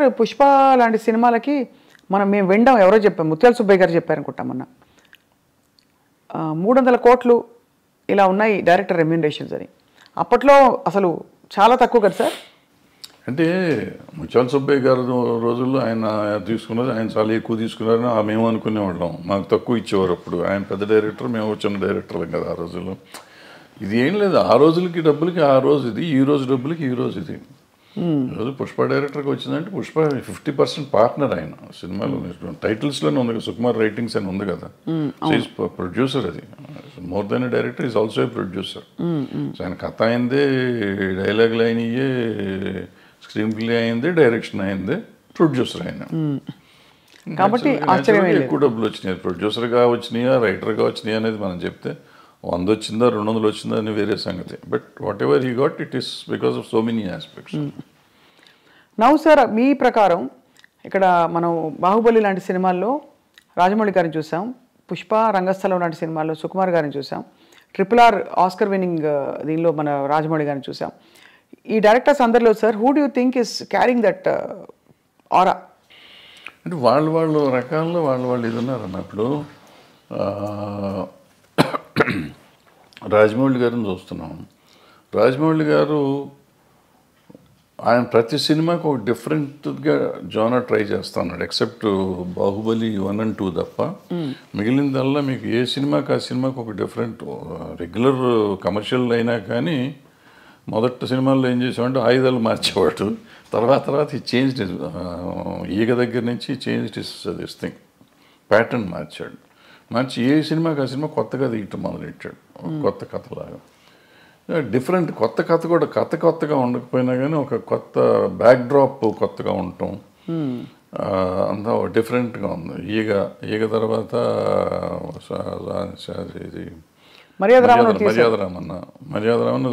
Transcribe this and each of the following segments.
Sir Pushpa లాంటి సినిమాలకి మేము వినడం ఎవరో చెప్పాం, ముత్యాల సుబ్బయ్య గారు చెప్పారనుకుంటాం మొన్న, 300 కోట్లు ఇలా ఉన్నాయి డైరెక్టర్ రెమ్యూనరేషన్స్ అని. అప్పట్లో అసలు చాలా తక్కువ కదా సార్. అంటే ముత్యాల సుబ్బయ్య గారు రోజుల్లో ఆయన తీసుకున్నది, ఆయన చాలా ఎక్కువ తీసుకున్నారని మేము అనుకునేవాళ్ళం. మాకు తక్కువ ఇచ్చేవారు అప్పుడు. ఆయన పెద్ద డైరెక్టర్, మేము చిన్న డైరెక్టర్లం కదా ఆ రోజుల్లో. ఇది ఏం లేదు, ఆ రోజులకి డబ్బులకి ఆ రోజు ఇది, ఈ రోజు డబ్బులకి ఈ రోజు ఇది. ఈరోజు పుష్ప డైరెక్టర్కి వచ్చిందంటే పుష్ప 50% పార్ట్నర్ ఆయన సినిమాలో. టైటిల్స్లోనే ఉంది కదా, సుకుమార్ రైటింగ్స్ అని ఉంది కదా. ప్రొడ్యూసర్, అది more than director, is also a producer. So ఆయన కథ అయిందే, డైలాగులు అయినయే, స్క్రీన్ ప్లే అయిందే, డైరెక్షన్ అయిందే, ప్రొడ్యూసర్ ఆయన. కాబట్టి ఎక్కువ డబ్బులు వచ్చినాయి. ప్రొడ్యూసర్గా వచ్చినాయా, రైటర్గా వచ్చినాయా అనేది మనం చెప్తే 100 వచ్చిందా 200 వచ్చిందా అని వేరే సంగతి. But whatever he got, it is because of so many aspects. Now sir, మీ ప్రకారం ఇక్కడ మనం బాహుబలి లాంటి సినిమాల్లో రాజమౌళి గారిని చూసాం, పుష్ప, రంగస్థలం లాంటి సినిమాల్లో సుకుమార్ గారిని చూసాం, RRR ఆస్కర్ విన్నింగ్ దీనిలో మన రాజమౌళి గారిని చూసాం. ఈ డైరెక్టర్స్ అందరిలో sir, who do you think is carrying that ఆరా? అంటే వాళ్ళు రకాల్లో వాళ్ళు ఇది ఉన్నారన్న. ఇప్పుడు రాజమౌళి గారిని చూస్తున్నాం. రాజమౌళి గారు ఆయన ప్రతి సినిమాకి ఒక డిఫరెంట్గా జోనర్ ట్రై చేస్తా ఉన్నాడు. ఎక్సెప్ట్ బాహుబలి 1 and 2 తప్ప మిగిలిందల్లా మీకు ఏ సినిమాకి ఆ సినిమాకి ఒక డిఫరెంట్. రెగ్యులర్ కమర్షియల్ అయినా కానీ మొదటి సినిమాల్లో ఏం చేసామంటే ఆయుధాలు మార్చేవాడు. తర్వాత ఈ చేంజ్, ఈగ దగ్గర నుంచి చేంజ్ దిస్ థింగ్, ప్యాటర్న్ మార్చాడు. మార్చి ఏ సినిమాకి ఆ సినిమా కొత్తగా తీయటం మొదలెట్టాడు. కొత్త కథలాగా డిఫరెంట్. కొత్త కథ కూడా కొత్తగా ఉండకపోయినా కానీ ఒక కొత్త బ్యాక్డ్రాప్ కొత్తగా ఉండటం అంతా డిఫరెంట్గా ఉంది. ఈగ తర్వాత ఇది మర్యాదరామన్న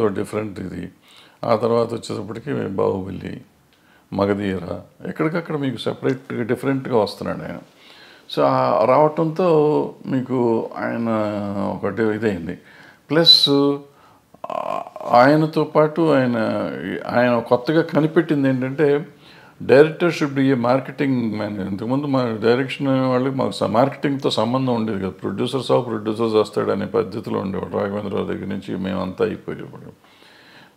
ఒక డిఫరెంట్ ఇది. ఆ తర్వాత వచ్చేటప్పటికి బాహుబలి, మగధీర, ఎక్కడికక్కడ మీకు సెపరేట్గా డిఫరెంట్గా వస్తున్నాడు ఆయన. సో రావటంతో మీకు ఆయన ఒకటి ఇదైంది. ప్లస్ ఆయనతో పాటు ఆయన కొత్తగా కనిపెట్టింది ఏంటంటే director should be A marketing man. ఇంతకుముందు మా డైరెక్షన్ వాళ్ళకి మాకు మార్కెటింగ్తో సంబంధం ఉండేది కదా. ప్రొడ్యూసర్స్ వస్తాడనే పద్ధతిలో ఉండేవాడు. రాఘవేంద్రరావు దగ్గర నుంచి మేమంతా అయిపోయేవాడు.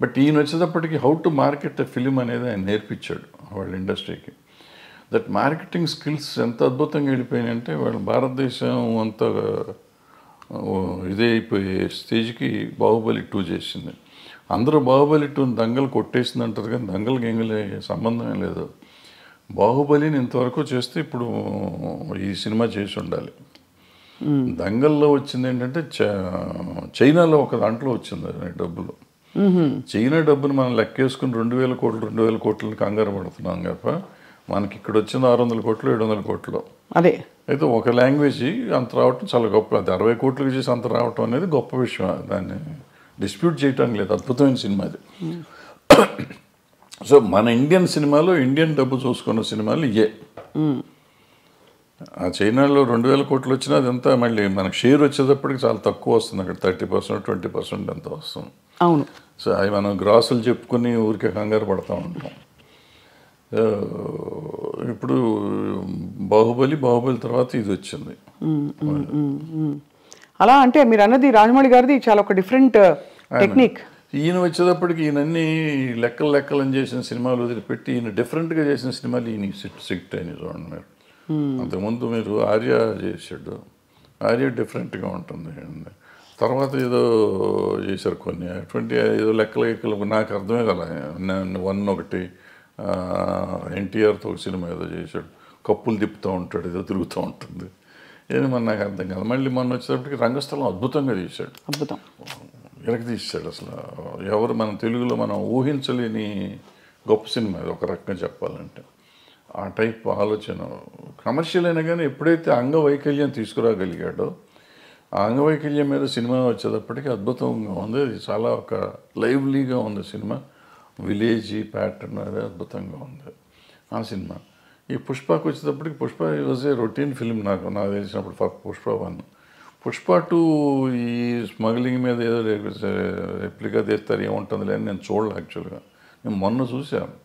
బట్ ఈయన వచ్చేటప్పటికి how to market a film అనేది ఆయన నేర్పించాడు వాళ్ళ ఇండస్ట్రీకి. దట్ మార్కెటింగ్ స్కిల్స్ ఎంత అద్భుతంగా వెళ్ళిపోయినాయంటే వాళ్ళు భారతదేశం అంతా ఇదే అయిపోయే స్టేజ్కి బాహుబలి 2 చేసింది. అందరూ బాహుబలి 2 దంగలు కొట్టేసింది అంటారు, కానీ దంగలకి ఎంగలే సంబంధమే లేదు. బాహుబలిని ఇంతవరకు చేస్తే ఇప్పుడు ఈ సినిమా చేసి ఉండాలి. దంగల్లో వచ్చింది ఏంటంటే చైనాలో ఒక దాంట్లో వచ్చింది డబ్బులు. చైనా డబ్బును మనం లెక్కేసుకుని 2000 కోట్లని కంగారు పడుతున్నాం తప్ప మనకి ఇక్కడ వచ్చింది 600 కోట్లు 700 కోట్లు. అదే అయితే ఒక లాంగ్వేజ్ అంత రావటం చాలా గొప్ప. అది 60 కోట్లకి చేసి అంత రావటం అనేది గొప్ప విషయం. దాన్ని డిస్ప్యూట్ చేయటం లేదు. అద్భుతమైన సినిమా అది. సో మన ఇండియన్ సినిమాలో ఇండియన్ డబ్బు చూసుకున్న సినిమాలు ఇయే. ఆ చైనాలో 2000 కోట్లు వచ్చినా అదంతా మళ్ళీ మనకు షేర్ వచ్చేటప్పటికి చాలా తక్కువ వస్తుంది. అక్కడ 30% 20% అంత వస్తుంది. అవును. సో అవి మనం గ్రాసులు చెప్పుకొని ఊరికే కంగారు పడుతూ ఉంటాం. ఇప్పుడు బాహుబలి తర్వాత ఇది వచ్చింది. అలా అంటే మీరు అన్నది రాజమౌళి గారిది చాలా ఒక డిఫరెంట్ టెక్నిక్. ఈయన వచ్చేటప్పటికి ఈయనన్నీ లెక్కలు చేసిన సినిమాలు వదిలిపెట్టి ఈయన డిఫరెంట్గా చేసిన సినిమాలు ఈయన సిట్ అయినాయి చూడండి మీరు. అంతకుముందు మీరు ఆర్య చేసాడు. ఆర్య డిఫరెంట్గా ఉంటుంది. తర్వాత ఏదో చేశారు కొన్ని అటువంటి ఏదో లెక్కలు నాకు అర్థమే కదా. 1 ఒకటి ఎన్టీఆర్తో ఒక సినిమా ఏదో చేశాడు. కప్పులు తిప్పుతూ ఉంటాడు, ఏదో తిరుగుతూ ఉంటుంది. ఏది మన నాకు అర్థం కాదు. మళ్ళీ మొన్న వచ్చేటప్పటికి రంగస్థలం అద్భుతంగా తీశాడు. అద్భుతం వెనక్కి తీశాడు. అసలు ఎవరు మన తెలుగులో మనం ఊహించలేని గొప్ప సినిమా అది ఒక రకంగా చెప్పాలంటే. ఆ టైప్ ఆలోచన కమర్షియల్ అయినా కానీ ఎప్పుడైతే అంగవైకల్యం తీసుకురాగలిగాడో ఆ అంగవైకల్యం మీద సినిమా వచ్చేటప్పటికి అద్భుతంగా ఉంది. అది చాలా ఒక లైవ్లీగా ఉంది సినిమా. విలేజీ ప్యాటర్న్ అది అద్భుతంగా ఉంది ఆ సినిమా. ఈ పుష్పకి వచ్చేటప్పటికి Pushpa was a routine film నాకు తెలిసినప్పుడు. పుష్ప 1, పుష్ప 2 ఈ స్మగ్లింగ్ మీద ఏదో రెప్లికా తీస్తారు ఏముంటుందిలే అని నేను చూడలే. యాక్చువల్గా నేను మొన్న చూశాను.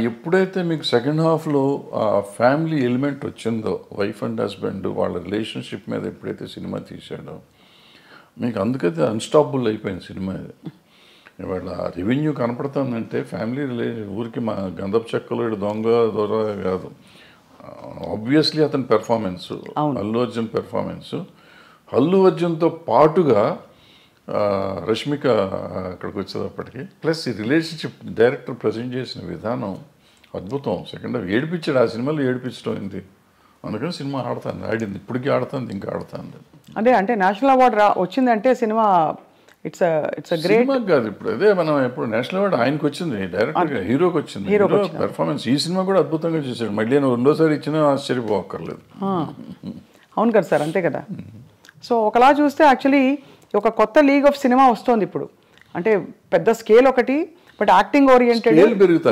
ఎప్పుడైతే మీకు సెకండ్ హాఫ్లో ఆ ఫ్యామిలీ ఎలిమెంట్ వచ్చిందో, వైఫ్ అండ్ హస్బెండ్ వాళ్ళ రిలేషన్షిప్ మీద ఎప్పుడైతే సినిమా తీసాడో మీకు అందుకైతే అన్స్టాపబుల్ అయిపోయింది సినిమా ఇది. ఇవాళ రెవెన్యూ కనపడుతుందంటే ఫ్యామిలీ ఊరికి మా గంధపు చెక్కలు దొంగ దొర కాదు, ఆబ్వియస్లీ అతని పెర్ఫార్మెన్స్, అల్లు అర్జున్ పెర్ఫార్మెన్స్, అల్లు అర్జున్తో పాటుగా రష్మిక అక్కడికి వచ్చేటప్పటికి, ప్లస్ ఈ రిలేషన్షిప్ డైరెక్టర్ ప్రజెంట్ చేసిన విధానం అద్భుతం. సెకండ్ హాఫ్ ఏడిపించాడు, ఆ సినిమాలో ఏడిపించడం అయింది, అందుకని సినిమా ఆడుతుంది, ఆడింది, ఇప్పటికీ ఆడుతుంది, ఇంకా ఆడుతుంది. అంటే నేషనల్ అవార్డు వచ్చిందంటే సినిమా ఇట్స్ గ్రేట్ సినిమా కాదు. ఇప్పుడు అదే మనం ఇప్పుడు నేషనల్ అవార్డు ఆయనకు వచ్చింది, డైరెక్టర్ హీరోకి వచ్చింది. హీరో పెర్ఫార్మెన్స్ ఈ సినిమా కూడా అద్భుతంగా చేశాడు. మళ్ళీ నేను రెండోసారి ఇచ్చినా ఆశ్చర్యపోక్కర్లేదు. అవును కదా సార్, అంతే కదా. సో ఒకలా చూస్తే యాక్చువల్లీ ఒక కొత్త లీగ్ ఆఫ్ సినిమా వస్తుంది ఇప్పుడు. అంటే పెద్ద స్కేల్ ఒకటి, బట్ యాక్టింగ్ ఓరియంటెడ్,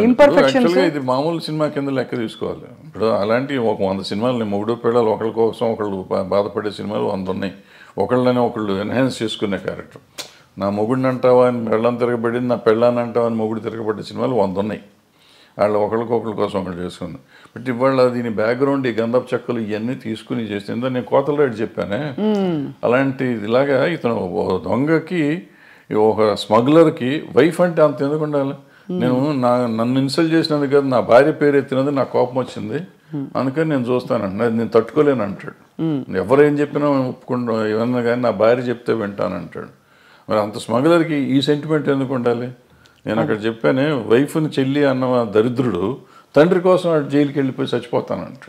ఇంపర్ఫెక్షన్స్. ఇది మామూలు సినిమా కింద లెక్క తీసుకోవాలి. ఇప్పుడు అలాంటి ఒక 100 సినిమాలు, మొగుడు పిల్లలు ఒకళ్ళ కోసం ఒకళ్ళు బాధపడే సినిమాలు 100 ఉన్నాయి. ఒకళ్ళని ఒకళ్ళు ఎన్హాన్స్ చేసుకునే క్యారెక్టర్. నా మొగుడిని అంటావా అని పెళ్ళం తిరగబడింది, నా పెళ్ళాన్ని అంటావా అని మొగుడు తిరగబడ్డ సినిమాలు 100 ఉన్నాయి. వాళ్ళు ఒకళ్ళకొకళ్ళ కోసం ఒకళ్ళు చేసుకుంది. బట్ ఇవాళ దీని బ్యాక్గ్రౌండ్, ఈ గంధపు చెక్కలు ఇవన్నీ తీసుకుని చేసిందో నేను కోతల రేటు చెప్పానే, అలాంటి ఇలాగా ఇతను దొంగకి, ఒక స్మగ్లర్కి వైఫ్ అంటే అంత ఎందుకు ఉండాలి? నేను నన్ను ఇన్సల్ట్ చేసినందుకు కదా, నా భార్య పేరు ఎత్తినది నాకు కోపం వచ్చింది, అందుకని నేను చూస్తానంట, నేను తట్టుకోలేను అంటాడు. ఎవరేం చెప్పినా ఒప్పుకుంటా, ఏమన్నా కానీ నా భార్య చెప్తే వింటానంటాడు. మరి అంత స్మగ్లర్కి ఈ సెంటిమెంట్ ఎందుకు ఉండాలి? నేను అక్కడ చెప్పానే, వైఫ్ని చెల్లి అన్న దరిద్రుడు తండ్రి కోసం జైలుకి వెళ్ళిపోయి చచ్చిపోతానంటాడు.